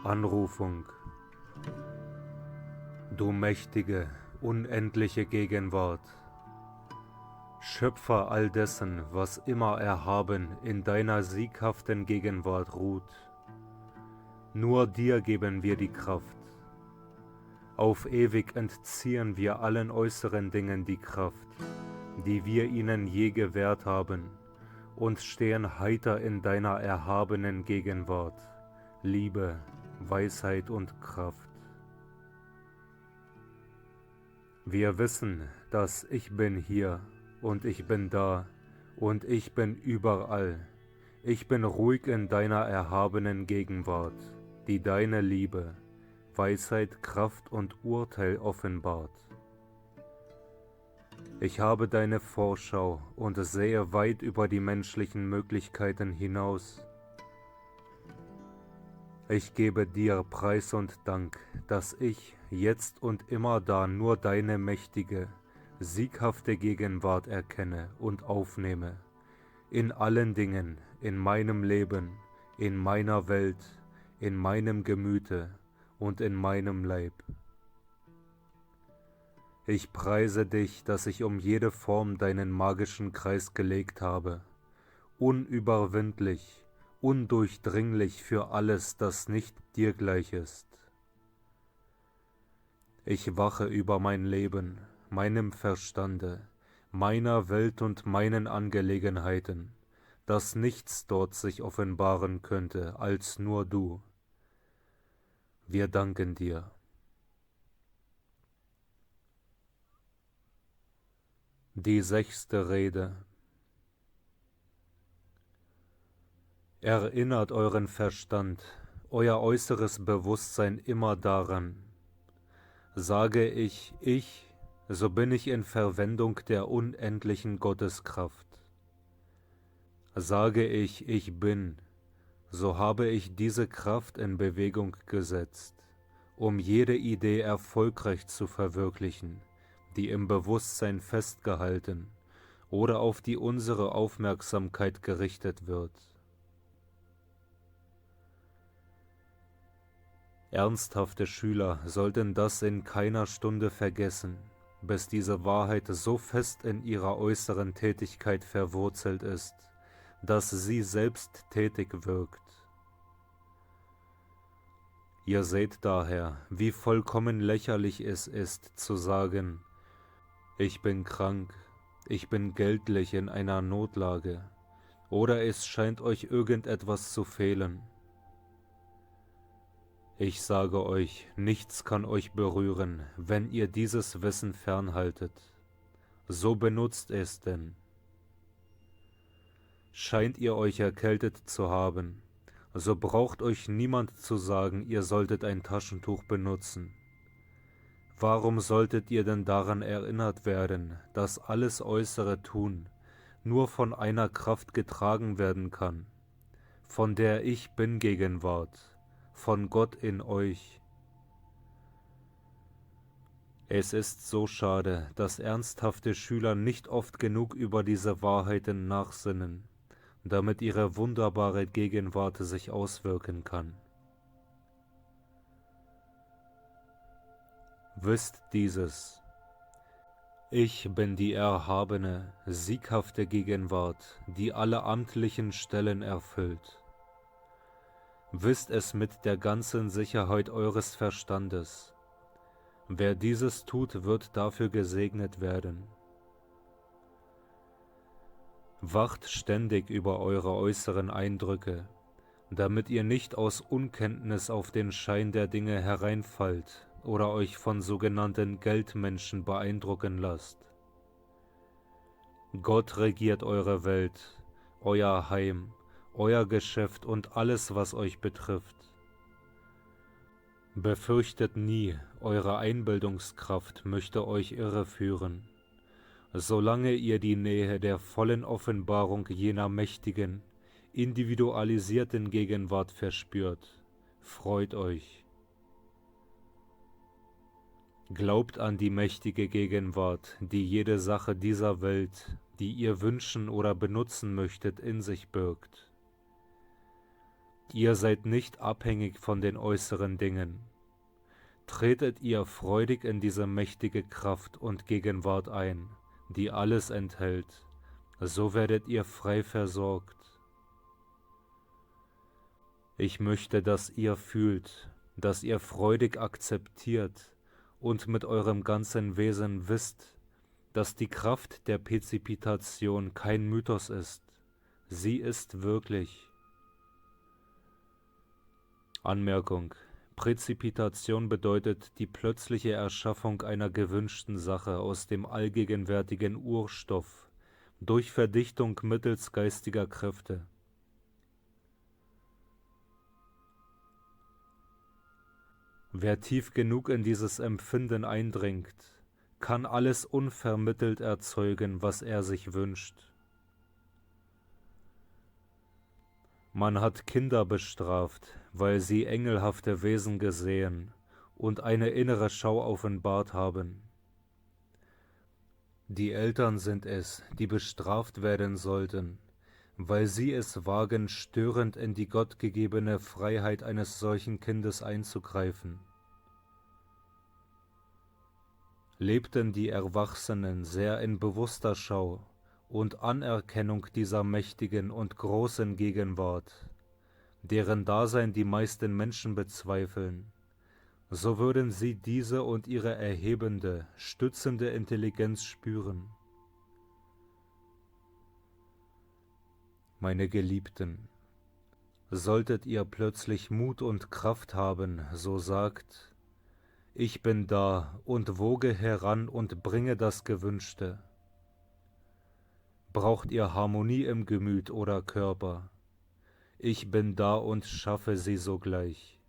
Anrufung. Du mächtige, unendliche Gegenwart, Schöpfer all dessen, was immer erhaben in deiner sieghaften Gegenwart ruht. Nur dir geben wir die Kraft. Auf ewig entziehen wir allen äußeren Dingen die Kraft, die wir ihnen je gewährt haben, und stehen heiter in deiner erhabenen Gegenwart, Liebe, Weisheit und Kraft. Wir wissen, dass ich bin hier und ich bin da und ich bin überall. Ich bin ruhig in deiner erhabenen Gegenwart, die deine Liebe, Weisheit, Kraft und Urteil offenbart. Ich habe deine Vorschau und sehe weit über die menschlichen Möglichkeiten hinaus. Ich gebe dir Preis und Dank, dass ich jetzt und immer da nur deine mächtige, sieghafte Gegenwart erkenne und aufnehme, in allen Dingen, in meinem Leben, in meiner Welt, in meinem Gemüte und in meinem Leib. Ich preise dich, dass ich um jede Form deinen magischen Kreis gelegt habe, unüberwindlich, undurchdringlich für alles, das nicht dir gleich ist. Ich wache über mein Leben, meinem Verstande, meiner Welt und meinen Angelegenheiten, dass nichts dort sich offenbaren könnte als nur du. Wir danken dir. Die 6. Rede. Erinnert euren Verstand, euer äußeres Bewusstsein immer daran. Sage ich, so bin ich in Verwendung der unendlichen Gotteskraft. Sage ich bin, so habe ich diese Kraft in Bewegung gesetzt, um jede Idee erfolgreich zu verwirklichen, die im Bewusstsein festgehalten oder auf die unsere Aufmerksamkeit gerichtet wird. Ernsthafte Schüler sollten das in keiner Stunde vergessen, bis diese Wahrheit so fest in ihrer äußeren Tätigkeit verwurzelt ist, dass sie selbst tätig wirkt. Ihr seht daher, wie vollkommen lächerlich es ist, zu sagen, ich bin krank, ich bin geldlich in einer Notlage, oder es scheint euch irgendetwas zu fehlen. Ich sage euch, nichts kann euch berühren, wenn ihr dieses Wissen fernhaltet. So benutzt es denn. Scheint ihr euch erkältet zu haben, so braucht euch niemand zu sagen, ihr solltet ein Taschentuch benutzen. Warum solltet ihr denn daran erinnert werden, dass alles äußere Tun nur von einer Kraft getragen werden kann, von der Ich Bin Gegenwart, von Gott in euch? Es ist so schade, dass ernsthafte Schüler nicht oft genug über diese Wahrheiten nachsinnen, damit ihre wunderbare Gegenwart sich auswirken kann. Wisst dieses: Ich bin die erhabene, sieghafte Gegenwart, die alle amtlichen Stellen erfüllt. Wisst es mit der ganzen Sicherheit eures Verstandes. Wer dieses tut, wird dafür gesegnet werden. Wacht ständig über eure äußeren Eindrücke, damit ihr nicht aus Unkenntnis auf den Schein der Dinge hereinfallt oder euch von sogenannten Geldmenschen beeindrucken lasst. Gott regiert eure Welt, euer Heim, euer Geschäft und alles, was euch betrifft. Befürchtet nie, eure Einbildungskraft möchte euch irreführen. Solange ihr die Nähe der vollen Offenbarung jener mächtigen, individualisierten Gegenwart verspürt, freut euch. Glaubt an die mächtige Gegenwart, die jede Sache dieser Welt, die ihr wünschen oder benutzen möchtet, in sich birgt. Ihr seid nicht abhängig von den äußeren Dingen. Tretet ihr freudig in diese mächtige Kraft und Gegenwart ein, die alles enthält, so werdet ihr frei versorgt. Ich möchte, dass ihr fühlt, dass ihr freudig akzeptiert und mit eurem ganzen Wesen wisst, dass die Kraft der Präzipitation kein Mythos ist. Sie ist wirklich. Anmerkung: Präzipitation bedeutet die plötzliche Erschaffung einer gewünschten Sache aus dem allgegenwärtigen Urstoff durch Verdichtung mittels geistiger Kräfte. Wer tief genug in dieses Empfinden eindringt, kann alles unvermittelt erzeugen, was er sich wünscht. Man hat Kinder bestraft, weil sie engelhafte Wesen gesehen und eine innere Schau offenbart haben. Die Eltern sind es, die bestraft werden sollten, weil sie es wagen, störend in die gottgegebene Freiheit eines solchen Kindes einzugreifen. Lebten die Erwachsenen sehr in bewusster Schau und Anerkennung dieser mächtigen und großen Gegenwart, deren Dasein die meisten Menschen bezweifeln, so würden sie diese und ihre erhebende, stützende Intelligenz spüren. Meine Geliebten, solltet ihr plötzlich Mut und Kraft haben, so sagt: Ich bin da und woge heran und bringe das Gewünschte. Braucht ihr Harmonie im Gemüt oder Körper? Ich bin da und schaffe sie sogleich.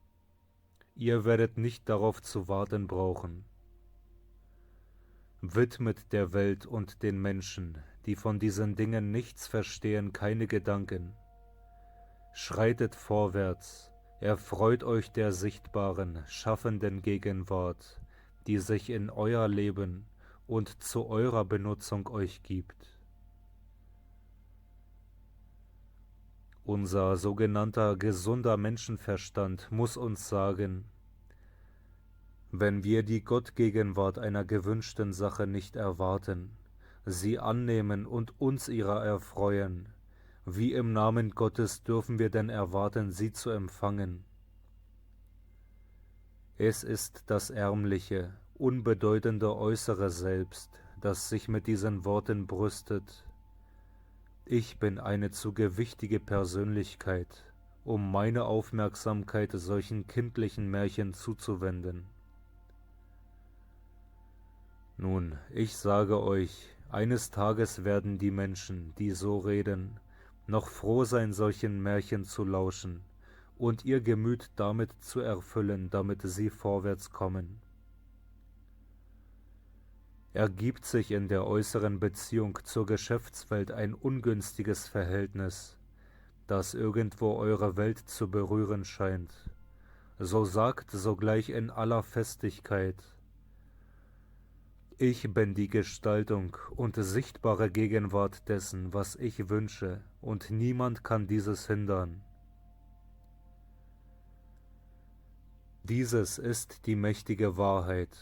Ihr werdet nicht darauf zu warten brauchen. Widmet der Welt und den Menschen, die von diesen Dingen nichts verstehen, keine Gedanken. Schreitet vorwärts, erfreut euch der sichtbaren, schaffenden Gegenwart, die sich in euer Leben und zu eurer Benutzung euch gibt. Unser sogenannter gesunder Menschenverstand muss uns sagen: Wenn wir die Gottgegenwart einer gewünschten Sache nicht erwarten, sie annehmen und uns ihrer erfreuen, wie im Namen Gottes dürfen wir denn erwarten, sie zu empfangen? Es ist das ärmliche, unbedeutende äußere Selbst, das sich mit diesen Worten brüstet: Ich bin eine zu gewichtige Persönlichkeit, um meine Aufmerksamkeit solchen kindlichen Märchen zuzuwenden. Nun, ich sage euch, eines Tages werden die Menschen, die so reden, noch froh sein, solchen Märchen zu lauschen und ihr Gemüt damit zu erfüllen, damit sie vorwärts kommen. Ergibt sich in der äußeren Beziehung zur Geschäftswelt ein ungünstiges Verhältnis, das irgendwo eure Welt zu berühren scheint, so sagt sogleich in aller Festigkeit: Ich bin die Gestaltung und sichtbare Gegenwart dessen, was ich wünsche, und niemand kann dieses hindern. Dieses ist die mächtige Wahrheit.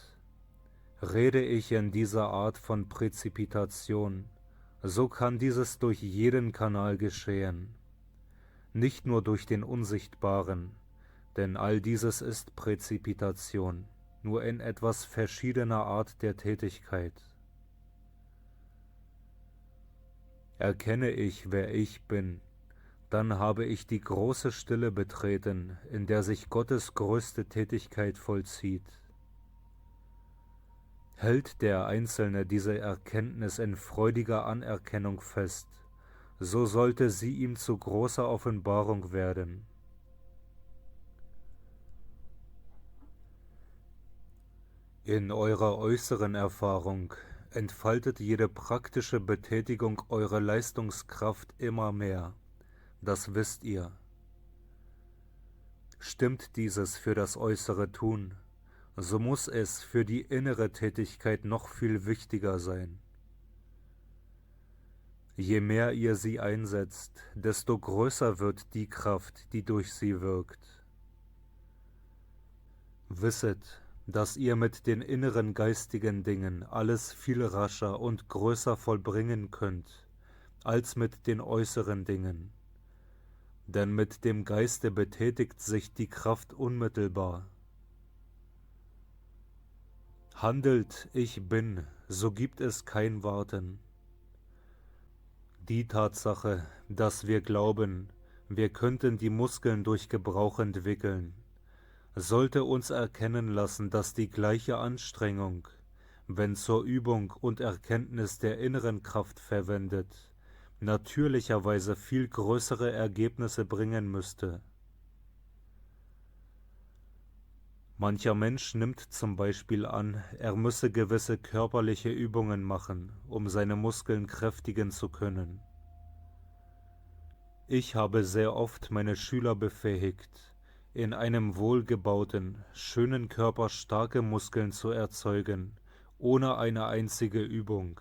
Rede ich in dieser Art von Präzipitation, so kann dieses durch jeden Kanal geschehen, nicht nur durch den Unsichtbaren, denn all dieses ist Präzipitation, nur in etwas verschiedener Art der Tätigkeit. Erkenne ich, wer ich bin, dann habe ich die große Stille betreten, in der sich Gottes größte Tätigkeit vollzieht. Hält der Einzelne diese Erkenntnis in freudiger Anerkennung fest, so sollte sie ihm zu großer Offenbarung werden. In eurer äußeren Erfahrung entfaltet jede praktische Betätigung eure Leistungskraft immer mehr, das wisst ihr. Stimmt dieses für das äußere Tun, so muss es für die innere Tätigkeit noch viel wichtiger sein. Je mehr ihr sie einsetzt, desto größer wird die Kraft, die durch sie wirkt. Wisset, dass ihr mit den inneren geistigen Dingen alles viel rascher und größer vollbringen könnt, als mit den äußeren Dingen. Denn mit dem Geiste betätigt sich die Kraft unmittelbar. Handelt, ich bin, so gibt es kein Warten. Die Tatsache, dass wir glauben, wir könnten die Muskeln durch Gebrauch entwickeln, sollte uns erkennen lassen, dass die gleiche Anstrengung, wenn zur Übung und Erkenntnis der inneren Kraft verwendet, natürlicherweise viel größere Ergebnisse bringen müsste. Mancher Mensch nimmt zum Beispiel an, er müsse gewisse körperliche Übungen machen, um seine Muskeln kräftigen zu können. Ich habe sehr oft meine Schüler befähigt, in einem wohlgebauten, schönen Körper starke Muskeln zu erzeugen, ohne eine einzige Übung.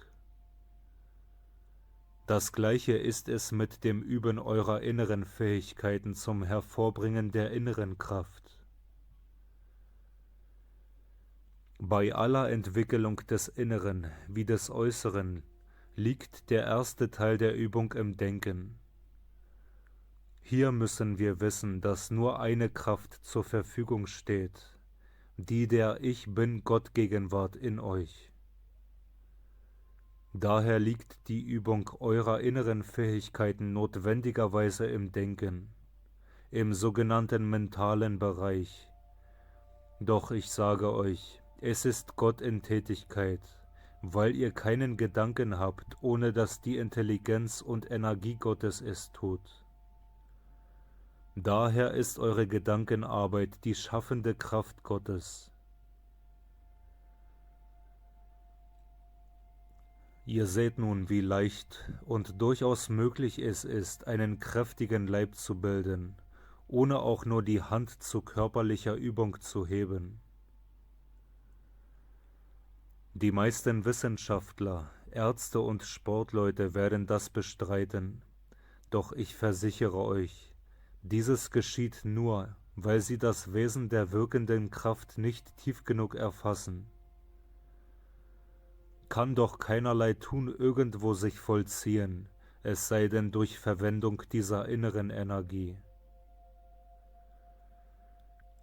Das Gleiche ist es mit dem Üben eurer inneren Fähigkeiten zum Hervorbringen der inneren Kraft. Bei aller Entwicklung des Inneren wie des Äußeren liegt der erste Teil der Übung im Denken. Hier müssen wir wissen, dass nur eine Kraft zur Verfügung steht, die der Ich Bin-Gott-Gegenwart in euch. Daher liegt die Übung eurer inneren Fähigkeiten notwendigerweise im Denken, im sogenannten mentalen Bereich. Doch ich sage euch, es ist Gott in Tätigkeit, weil ihr keinen Gedanken habt, ohne dass die Intelligenz und Energie Gottes es tut. Daher ist eure Gedankenarbeit die schaffende Kraft Gottes. Ihr seht nun, wie leicht und durchaus möglich es ist, einen kräftigen Leib zu bilden, ohne auch nur die Hand zu körperlicher Übung zu heben. Die meisten Wissenschaftler, Ärzte und Sportleute werden das bestreiten, doch ich versichere euch, dieses geschieht nur, weil sie das Wesen der wirkenden Kraft nicht tief genug erfassen. Kann doch keinerlei Tun irgendwo sich vollziehen, es sei denn durch Verwendung dieser inneren Energie.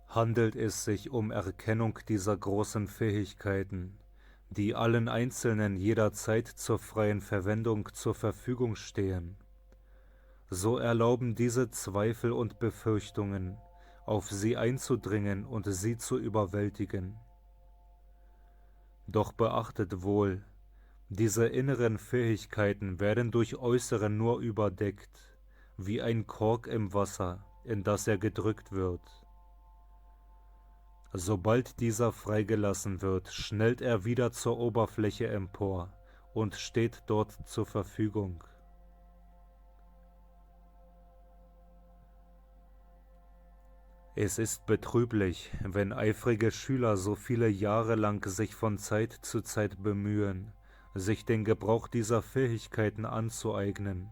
Handelt es sich um Erkennung dieser großen Fähigkeiten, die allen Einzelnen jederzeit zur freien Verwendung zur Verfügung stehen, so erlauben diese Zweifel und Befürchtungen, auf sie einzudringen und sie zu überwältigen. Doch beachtet wohl, diese inneren Fähigkeiten werden durch äußere nur überdeckt, wie ein Kork im Wasser, in das er gedrückt wird. Sobald dieser freigelassen wird, schnellt er wieder zur Oberfläche empor und steht dort zur Verfügung. Es ist betrüblich, wenn eifrige Schüler so viele Jahre lang sich von Zeit zu Zeit bemühen, sich den Gebrauch dieser Fähigkeiten anzueignen,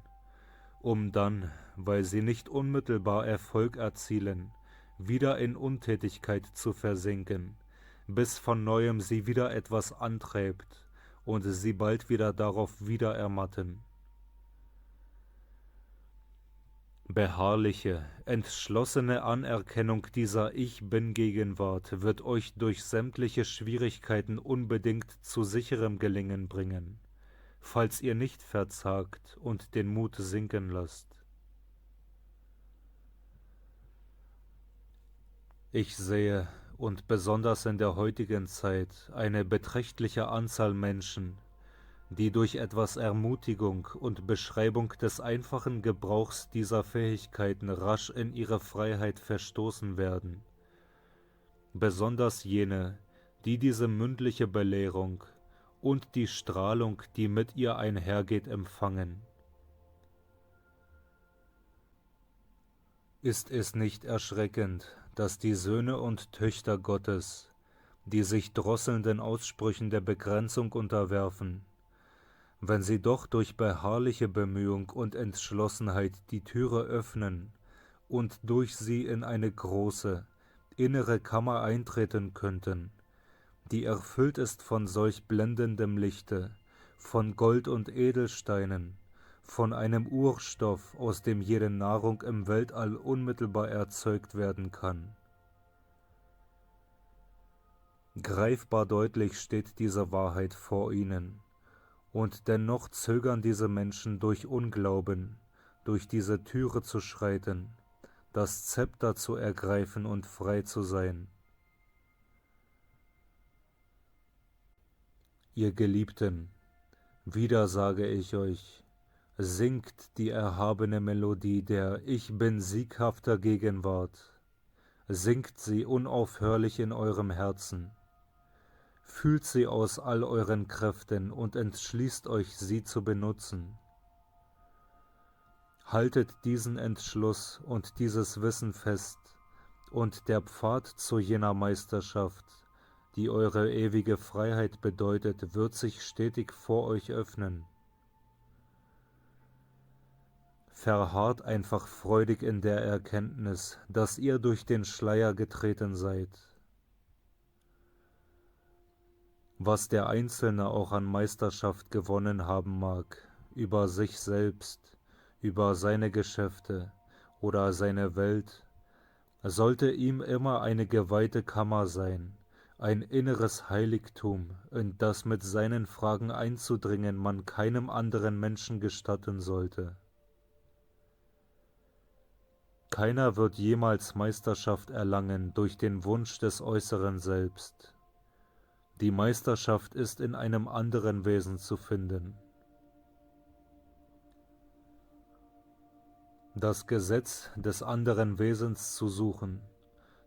um dann, weil sie nicht unmittelbar Erfolg erzielen, wieder in Untätigkeit zu versinken, bis von neuem sie wieder etwas antreibt und sie bald wieder darauf wieder ermatten. Beharrliche, entschlossene Anerkennung dieser Ich-Bin-Gegenwart wird euch durch sämtliche Schwierigkeiten unbedingt zu sicherem Gelingen bringen, falls ihr nicht verzagt und den Mut sinken lasst. Ich sehe, und besonders in der heutigen Zeit, eine beträchtliche Anzahl Menschen, die durch etwas Ermutigung und Beschreibung des einfachen Gebrauchs dieser Fähigkeiten rasch in ihre Freiheit verstoßen werden. Besonders jene, die diese mündliche Belehrung und die Strahlung, die mit ihr einhergeht, empfangen. Ist es nicht erschreckend, dass die Söhne und Töchter Gottes, die sich drosselnden Aussprüchen der Begrenzung unterwerfen, wenn sie doch durch beharrliche Bemühung und Entschlossenheit die Türe öffnen und durch sie in eine große, innere Kammer eintreten könnten, die erfüllt ist von solch blendendem Lichte, von Gold und Edelsteinen, von einem Urstoff, aus dem jede Nahrung im Weltall unmittelbar erzeugt werden kann. Greifbar deutlich steht diese Wahrheit vor ihnen, und dennoch zögern diese Menschen durch Unglauben, durch diese Türe zu schreiten, das Zepter zu ergreifen und frei zu sein. Ihr Geliebten, wieder sage ich euch, singt die erhabene Melodie der Ich bin sieghafter Gegenwart, singt sie unaufhörlich in eurem Herzen, fühlt sie aus all euren Kräften und entschließt euch, sie zu benutzen. Haltet diesen Entschluss und dieses Wissen fest, und der Pfad zu jener Meisterschaft, die eure ewige Freiheit bedeutet, wird sich stetig vor euch öffnen. Verharrt einfach freudig in der Erkenntnis, dass ihr durch den Schleier getreten seid. Was der Einzelne auch an Meisterschaft gewonnen haben mag, über sich selbst, über seine Geschäfte oder seine Welt, sollte ihm immer eine geweihte Kammer sein, ein inneres Heiligtum, in das mit seinen Fragen einzudringen man keinem anderen Menschen gestatten sollte. Keiner wird jemals Meisterschaft erlangen durch den Wunsch des äußeren Selbst. Die Meisterschaft ist in einem anderen Wesen zu finden. Das Gesetz des anderen Wesens zu suchen,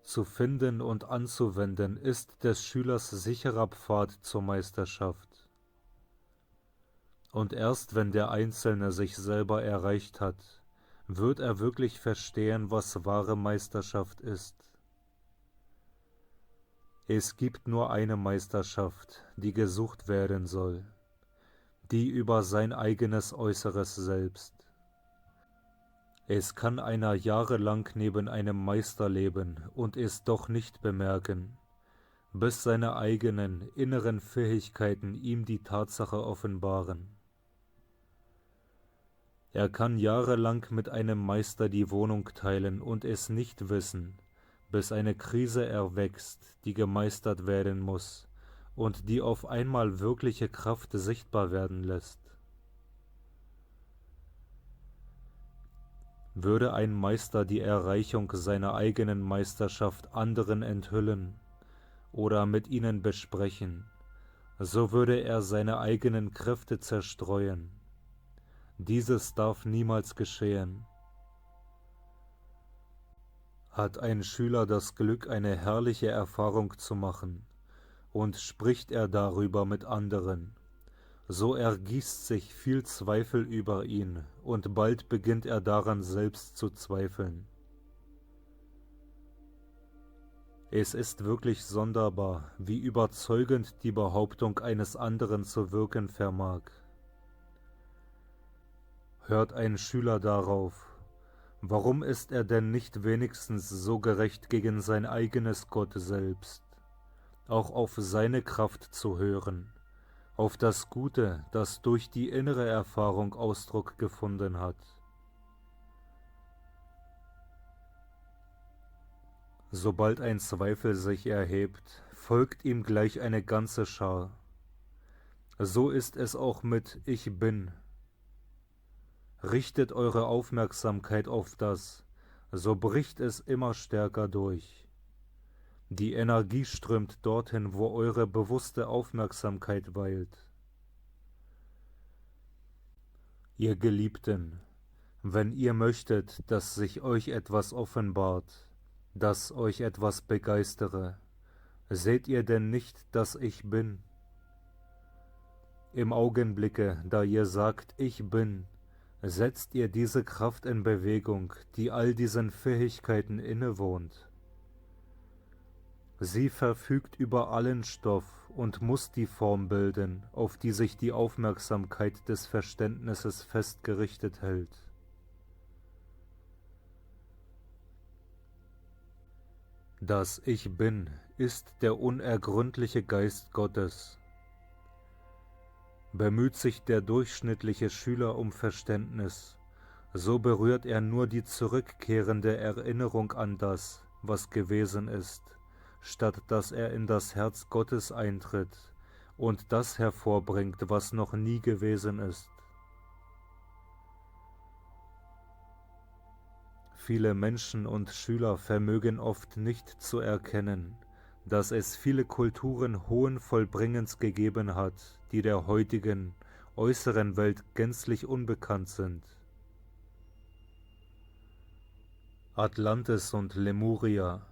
zu finden und anzuwenden, ist des Schülers sicherer Pfad zur Meisterschaft. Und erst wenn der Einzelne sich selber erreicht hat, wird er wirklich verstehen, was wahre Meisterschaft ist. Es gibt nur eine Meisterschaft, die gesucht werden soll, die über sein eigenes äußeres Selbst. Es kann einer jahrelang neben einem Meister leben und es doch nicht bemerken, bis seine eigenen inneren Fähigkeiten ihm die Tatsache offenbaren. Er kann jahrelang mit einem Meister die Wohnung teilen und es nicht wissen, bis eine Krise erwächst, die gemeistert werden muss und die auf einmal wirkliche Kraft sichtbar werden lässt. Würde ein Meister die Erreichung seiner eigenen Meisterschaft anderen enthüllen oder mit ihnen besprechen, so würde er seine eigenen Kräfte zerstreuen. Dieses darf niemals geschehen. Hat ein Schüler das Glück, eine herrliche Erfahrung zu machen, und spricht er darüber mit anderen, so ergießt sich viel Zweifel über ihn, und bald beginnt er daran selbst zu zweifeln. Es ist wirklich sonderbar, wie überzeugend die Behauptung eines anderen zu wirken vermag. Hört ein Schüler darauf, warum ist er denn nicht wenigstens so gerecht gegen sein eigenes Gott selbst, auch auf seine Kraft zu hören, auf das Gute, das durch die innere Erfahrung Ausdruck gefunden hat. Sobald ein Zweifel sich erhebt, folgt ihm gleich eine ganze Schar. So ist es auch mit Ich Bin. Richtet eure Aufmerksamkeit auf das, so bricht es immer stärker durch. Die Energie strömt dorthin, wo eure bewusste Aufmerksamkeit weilt. Ihr Geliebten, wenn ihr möchtet, dass sich euch etwas offenbart, dass euch etwas begeistere, seht ihr denn nicht, dass ich bin? Im Augenblicke, da ihr sagt, ich bin, setzt ihr diese Kraft in Bewegung, die all diesen Fähigkeiten innewohnt. Sie verfügt über allen Stoff und muss die Form bilden, auf die sich die Aufmerksamkeit des Verständnisses festgerichtet hält. Das Ich Bin ist der unergründliche Geist Gottes. Bemüht sich der durchschnittliche Schüler um Verständnis, so berührt er nur die zurückkehrende Erinnerung an das, was gewesen ist, statt dass er in das Herz Gottes eintritt und das hervorbringt, was noch nie gewesen ist. Viele Menschen und Schüler vermögen oft nicht zu erkennen, dass es viele Kulturen hohen Vollbringens gegeben hat, die der heutigen, äußeren Welt gänzlich unbekannt sind. Atlantis und Lemuria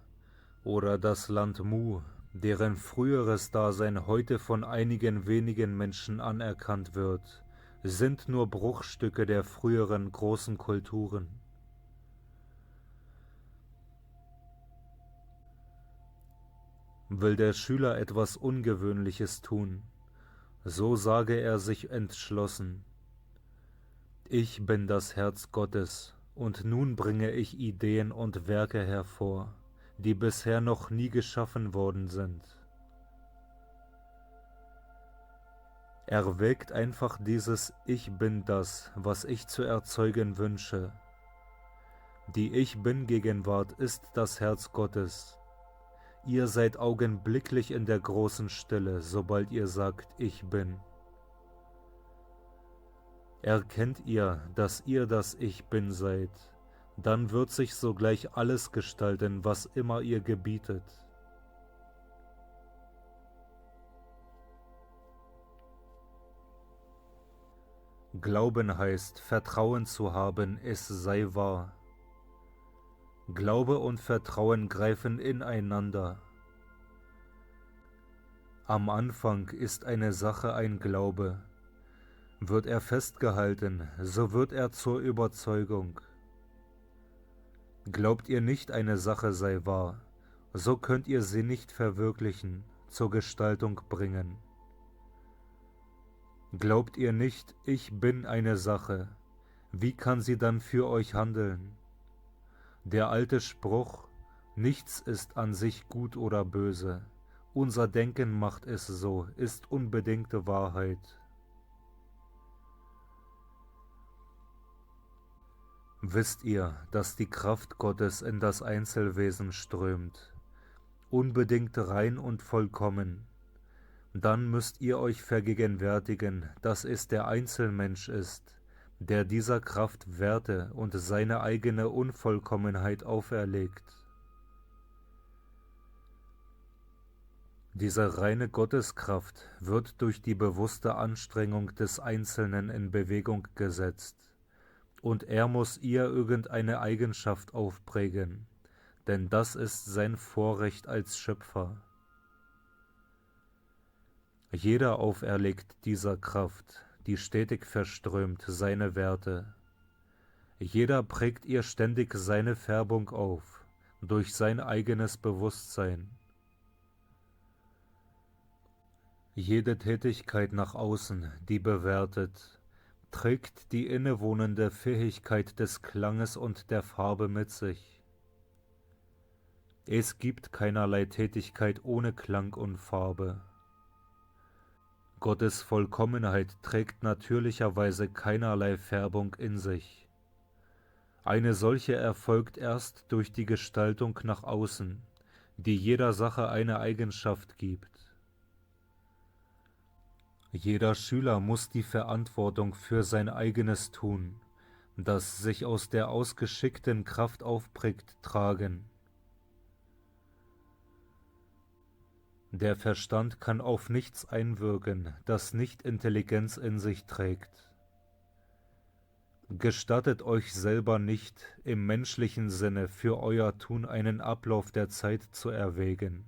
oder das Land Mu, deren früheres Dasein heute von einigen wenigen Menschen anerkannt wird, sind nur Bruchstücke der früheren großen Kulturen. Will der Schüler etwas Ungewöhnliches tun, so sage er sich entschlossen: Ich bin das Herz Gottes, und nun bringe ich Ideen und Werke hervor, die bisher noch nie geschaffen worden sind. Erwägt einfach dieses Ich bin das, was ich zu erzeugen wünsche. Die Ich Bin-Gegenwart ist das Herz Gottes. Ihr seid augenblicklich in der großen Stille, sobald ihr sagt, ich bin. Erkennt ihr, dass ihr das Ich Bin seid, dann wird sich sogleich alles gestalten, was immer ihr gebietet. Glauben heißt, Vertrauen zu haben, es sei wahr. Glaube und Vertrauen greifen ineinander. Am Anfang ist eine Sache ein Glaube. Wird er festgehalten, so wird er zur Überzeugung. Glaubt ihr nicht, eine Sache sei wahr, so könnt ihr sie nicht verwirklichen, zur Gestaltung bringen. Glaubt ihr nicht, ich bin eine Sache, wie kann sie dann für euch handeln? Der alte Spruch, nichts ist an sich gut oder böse, unser Denken macht es so, ist unbedingte Wahrheit. Wisst ihr, dass die Kraft Gottes in das Einzelwesen strömt, unbedingt rein und vollkommen, dann müsst ihr euch vergegenwärtigen, dass es der Einzelmensch ist, der dieser Kraft Werte und seine eigene Unvollkommenheit auferlegt. Diese reine Gotteskraft wird durch die bewusste Anstrengung des Einzelnen in Bewegung gesetzt, und er muss ihr irgendeine Eigenschaft aufprägen, denn das ist sein Vorrecht als Schöpfer. Jeder auferlegt dieser Kraft, die stetig verströmt, seine Werte. Jeder prägt ihr ständig seine Färbung auf, durch sein eigenes Bewusstsein. Jede Tätigkeit nach außen, die bewertet, trägt die innewohnende Fähigkeit des Klanges und der Farbe mit sich. Es gibt keinerlei Tätigkeit ohne Klang und Farbe. Gottes Vollkommenheit trägt natürlicherweise keinerlei Färbung in sich. Eine solche erfolgt erst durch die Gestaltung nach außen, die jeder Sache eine Eigenschaft gibt. Jeder Schüler muss die Verantwortung für sein eigenes Tun, das sich aus der ausgeschickten Kraft aufprägt, tragen. Der Verstand kann auf nichts einwirken, das nicht Intelligenz in sich trägt. Gestattet euch selber nicht, im menschlichen Sinne für euer Tun einen Ablauf der Zeit zu erwägen,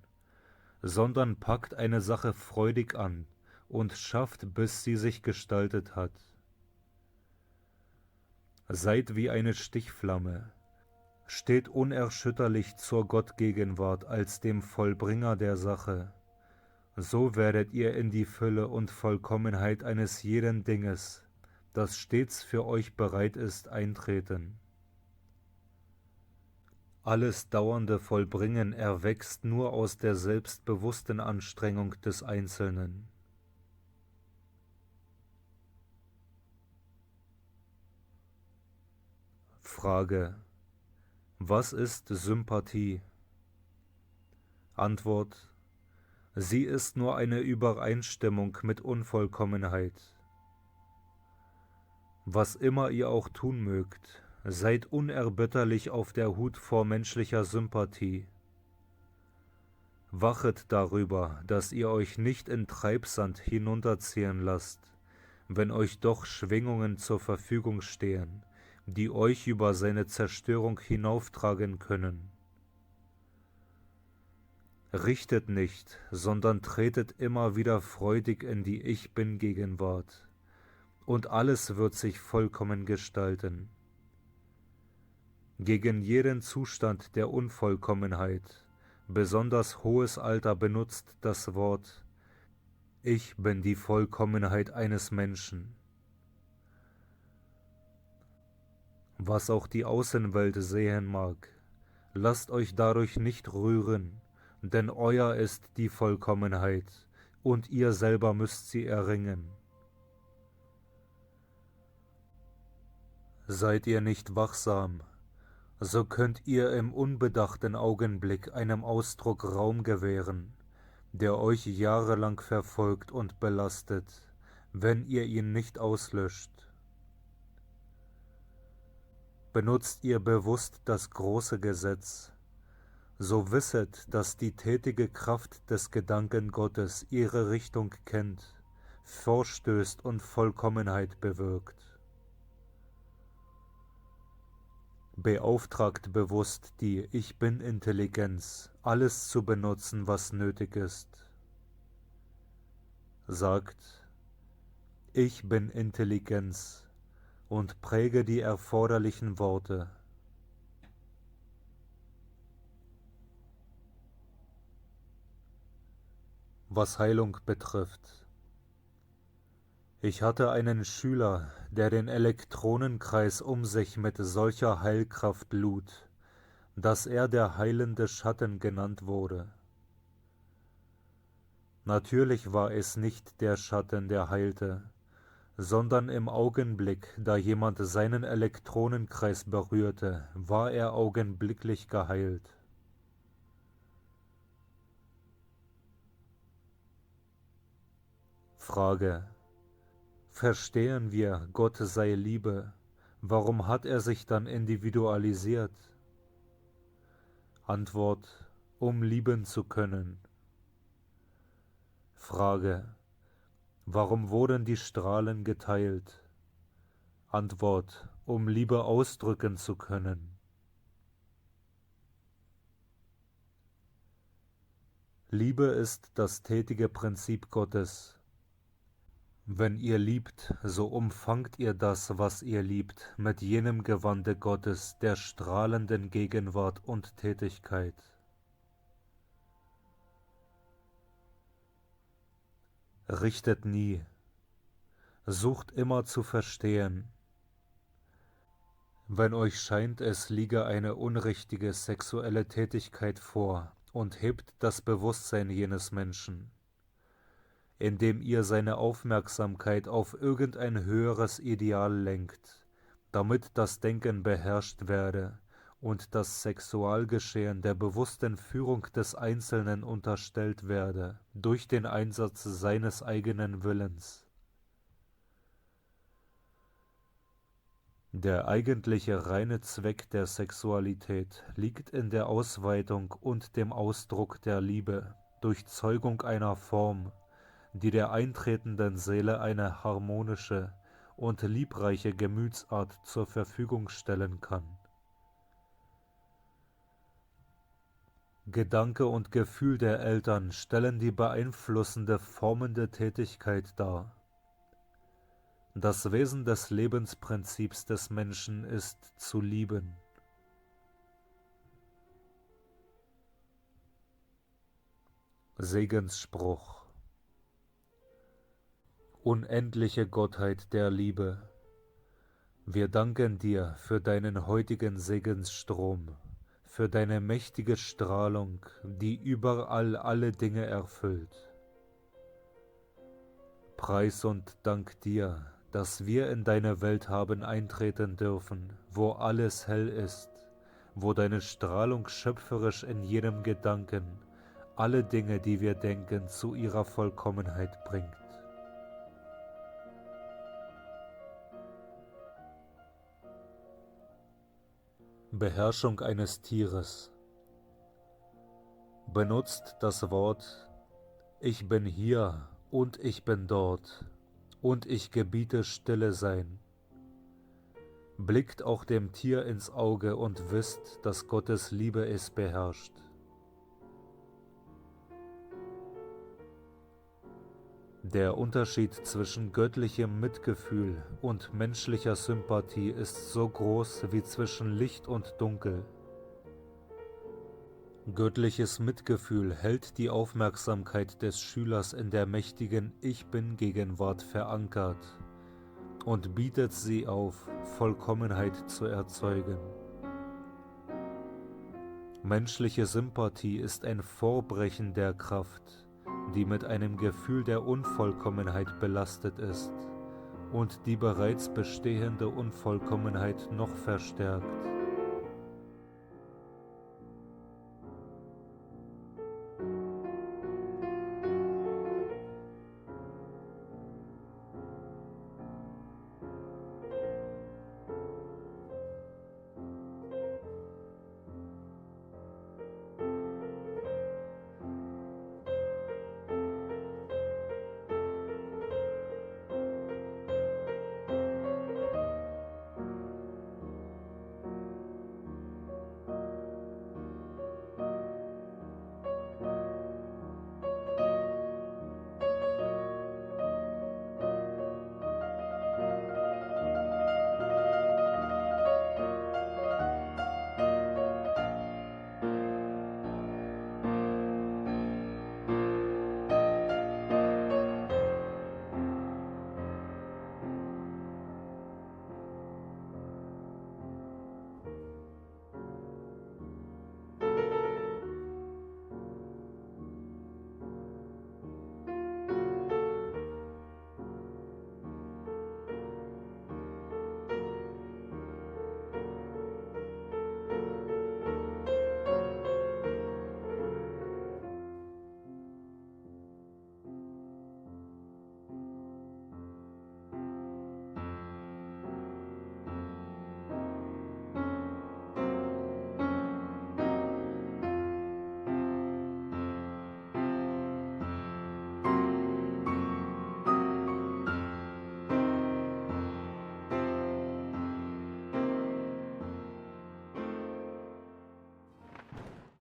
sondern packt eine Sache freudig an und schafft, bis sie sich gestaltet hat. Seid wie eine Stichflamme, Steht unerschütterlich zur Gottgegenwart als dem Vollbringer der Sache, so werdet ihr in die Fülle und Vollkommenheit eines jeden Dinges, das stets für euch bereit ist, eintreten. Alles dauernde Vollbringen erwächst nur aus der selbstbewussten Anstrengung des Einzelnen. Frage: Was ist Sympathie? Antwort: Sie ist nur eine Übereinstimmung mit Unvollkommenheit. Was immer ihr auch tun mögt, seid unerbitterlich auf der Hut vor menschlicher Sympathie. Wachet darüber, dass ihr euch nicht in Treibsand hinunterziehen lasst, wenn euch doch Schwingungen zur Verfügung stehen, die euch über seine Zerstörung hinauftragen können. Richtet nicht, sondern tretet immer wieder freudig in die Ich-Bin-Gegenwart, und alles wird sich vollkommen gestalten. Gegen jeden Zustand der Unvollkommenheit, besonders hohes Alter benutzt das Wort: Ich bin die Vollkommenheit eines Menschen. Was auch die Außenwelt sehen mag, lasst euch dadurch nicht rühren, denn euer ist die Vollkommenheit, und ihr selber müsst sie erringen. Seid ihr nicht wachsam, so könnt ihr im unbedachten Augenblick einem Ausdruck Raum gewähren, der euch jahrelang verfolgt und belastet, wenn ihr ihn nicht auslöscht. Benutzt ihr bewusst das große Gesetz, so wisset, dass die tätige Kraft des Gedanken Gottes ihre Richtung kennt, vorstößt und Vollkommenheit bewirkt. Beauftragt bewusst die Ich-Bin-Intelligenz, alles zu benutzen, was nötig ist. Sagt: Ich bin Intelligenz, und präge die erforderlichen Worte. Was Heilung betrifft: Ich hatte einen Schüler, der den Elektronenkreis um sich mit solcher Heilkraft lud, dass er der heilende Schatten genannt wurde. Natürlich war es nicht der Schatten, der heilte, sondern im Augenblick, da jemand seinen Elektronenkreis berührte, war er augenblicklich geheilt. Frage: Verstehen wir, Gott sei Liebe, warum hat er sich dann individualisiert? Antwort: Um lieben zu können. Frage: Warum wurden die Strahlen geteilt? Antwort: Um Liebe ausdrücken zu können. Liebe ist das tätige Prinzip Gottes. Wenn ihr liebt, so umfangt ihr das, was ihr liebt, mit jenem Gewande Gottes, der strahlenden Gegenwart und Tätigkeit. Richtet nie, sucht immer zu verstehen. Wenn euch scheint, es liege eine unrichtige sexuelle Tätigkeit vor, und hebt das Bewusstsein jenes Menschen, indem ihr seine Aufmerksamkeit auf irgendein höheres Ideal lenkt, damit das Denken beherrscht werde und das Sexualgeschehen der bewussten Führung des Einzelnen unterstellt werde, durch den Einsatz seines eigenen Willens. Der eigentliche reine Zweck der Sexualität liegt in der Ausweitung und dem Ausdruck der Liebe durch Zeugung einer Form, die der eintretenden Seele eine harmonische und liebreiche Gemütsart zur Verfügung stellen kann. Gedanke und Gefühl der Eltern stellen die beeinflussende, formende Tätigkeit dar. Das Wesen des Lebensprinzips des Menschen ist zu lieben. Segensspruch. Unendliche Gottheit der Liebe, wir danken dir für deinen heutigen Segensstrom, für deine mächtige Strahlung, die überall alle Dinge erfüllt. Preis und Dank dir, dass wir in deine Welt haben eintreten dürfen, wo alles hell ist, wo deine Strahlung schöpferisch in jedem Gedanken alle Dinge, die wir denken, zu ihrer Vollkommenheit bringt. Beherrschung eines Tieres. Benutzt das Wort Ich bin hier und ich bin dort und ich gebiete Stille sein. Blickt auch dem Tier ins Auge und wisst, dass Gottes Liebe es beherrscht. Der Unterschied zwischen göttlichem Mitgefühl und menschlicher Sympathie ist so groß wie zwischen Licht und Dunkel. Göttliches Mitgefühl hält die Aufmerksamkeit des Schülers in der mächtigen Ich-Bin-Gegenwart verankert und bietet sie auf, Vollkommenheit zu erzeugen. Menschliche Sympathie ist ein Vorbrechen der Kraft, die mit einem Gefühl der Unvollkommenheit belastet ist und die bereits bestehende Unvollkommenheit noch verstärkt.